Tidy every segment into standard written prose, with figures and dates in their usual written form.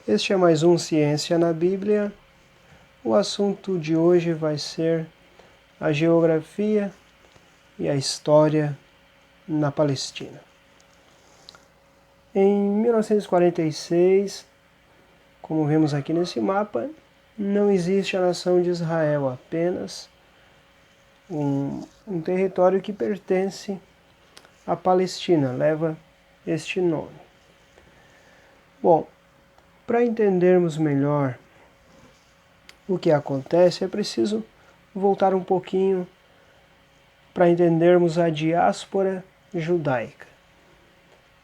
Este é mais um Ciência na Bíblia. O assunto de hoje vai ser a geografia e a história na Palestina. Em 1946, como vemos aqui nesse mapa, não existe a nação de Israel, apenas um território que pertence à Palestina, leva este nome. Bom, para entendermos melhor o que acontece, é preciso voltar um pouquinho para entendermos a diáspora judaica.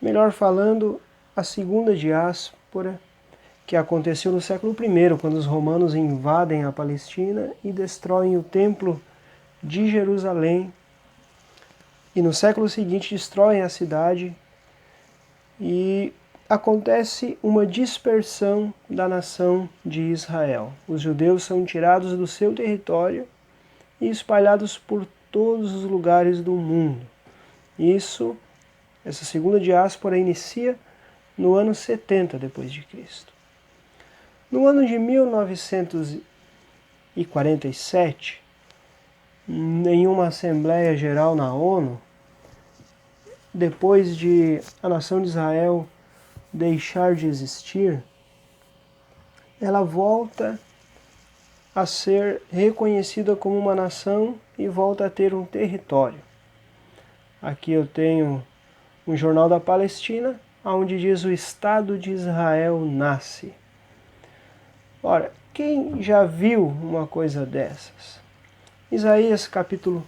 Melhor falando, a segunda diáspora, que aconteceu no século I, quando os romanos invadem a Palestina e destroem o templo de Jerusalém. E no século seguinte destroem a cidade e acontece uma dispersão da nação de Israel. Os judeus são tirados do seu território e espalhados por todos os lugares do mundo. Essa segunda diáspora inicia no ano 70 depois de Cristo. No ano de 1947, em uma Assembleia Geral na ONU, depois de a nação de Israel deixar de existir, ela volta a ser reconhecida como uma nação e volta a ter um território. Aqui eu tenho um jornal da Palestina, onde diz o Estado de Israel nasce. Ora, quem já viu uma coisa dessas? Isaías capítulo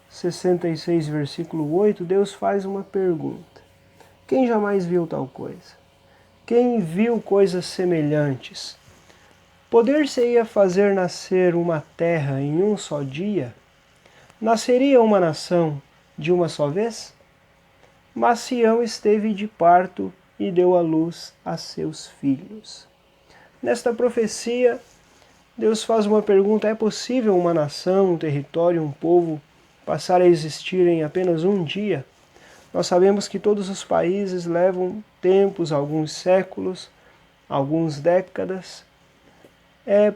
66, versículo 8, Deus faz uma pergunta. Quem jamais viu tal coisa? Quem viu coisas semelhantes? Poder-se-ia fazer nascer uma terra em um só dia? Nasceria uma nação de uma só vez? Mas Sião esteve de parto e deu à luz a seus filhos. Nesta profecia, Deus faz uma pergunta: é possível uma nação, um território, um povo passar a existir em apenas um dia? Nós sabemos que todos os países levam tempos, alguns séculos, algumas décadas,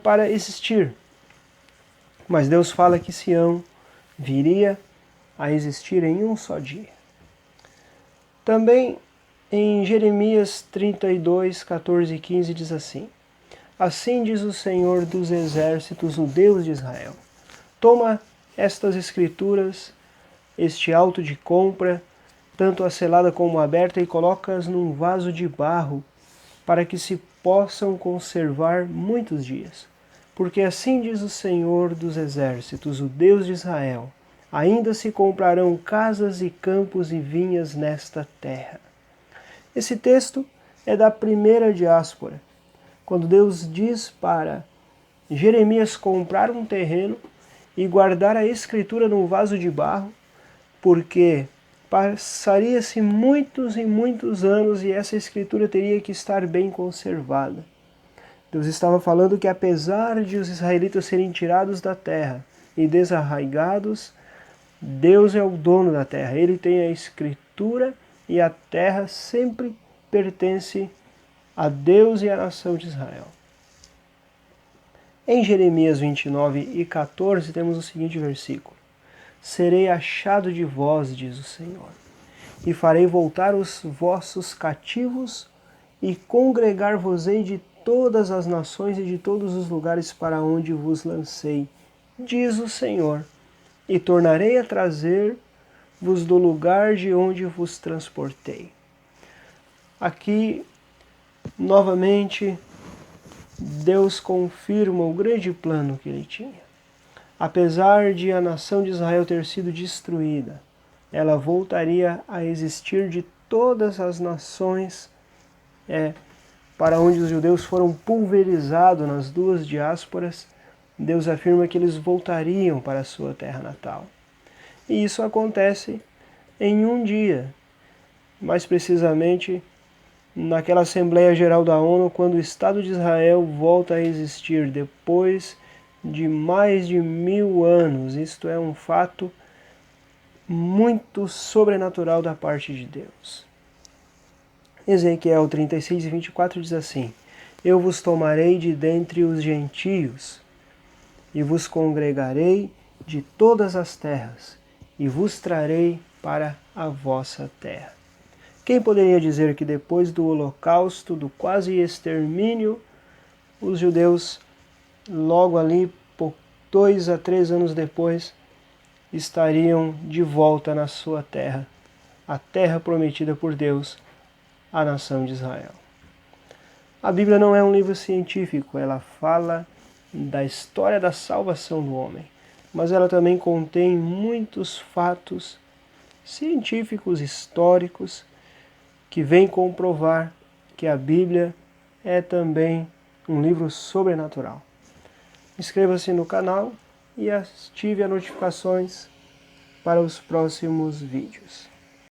para existir. Mas Deus fala que Sião viria a existir em um só dia. Também em Jeremias 32, 14 e 15 diz assim: assim diz o Senhor dos exércitos, o Deus de Israel. Toma estas escrituras, este auto de compra, tanto a selada como a aberta, e coloca-as num vaso de barro, para que se possam conservar muitos dias. Porque assim diz o Senhor dos exércitos, o Deus de Israel: ainda se comprarão casas e campos e vinhas nesta terra. Esse texto é da primeira diáspora, quando Deus diz para Jeremias comprar um terreno e guardar a escritura num vaso de barro, porque passaria-se muitos e muitos anos e essa escritura teria que estar bem conservada. Deus estava falando que apesar de os israelitas serem tirados da terra e desarraigados, Deus é o dono da terra. Ele tem a escritura e a terra sempre pertence a Deus e à nação de Israel. Em Jeremias 29 e 14 temos o seguinte versículo: serei achado de vós, diz o Senhor, e farei voltar os vossos cativos, e congregar-vos-ei de todas as nações e de todos os lugares para onde vos lancei, diz o Senhor, e tornarei a trazer-vos do lugar de onde vos transportei. Aqui, novamente, Deus confirma o grande plano que ele tinha. Apesar de a nação de Israel ter sido destruída, ela voltaria a existir de todas as nações para onde os judeus foram pulverizados nas duas diásporas. Deus afirma que eles voltariam para a sua terra natal. E isso acontece em um dia, mais precisamente naquela Assembleia Geral da ONU, quando o Estado de Israel volta a existir depois de mais de 1000 anos. Isto é um fato muito sobrenatural da parte de Deus. Ezequiel 36 e 24 diz assim: Eu vos tomarei de dentre os gentios, e vos congregarei de todas as terras, e vos trarei para a vossa terra. Quem poderia dizer que depois do holocausto, do quase extermínio, os judeus, logo ali, 2 a 3 anos depois, estariam de volta na sua terra, a terra prometida por Deus à nação de Israel? A Bíblia não é um livro científico, ela fala da história da salvação do homem, mas ela também contém muitos fatos científicos, históricos, que vêm comprovar que a Bíblia é também um livro sobrenatural. Inscreva-se no canal e ative as notificações para os próximos vídeos.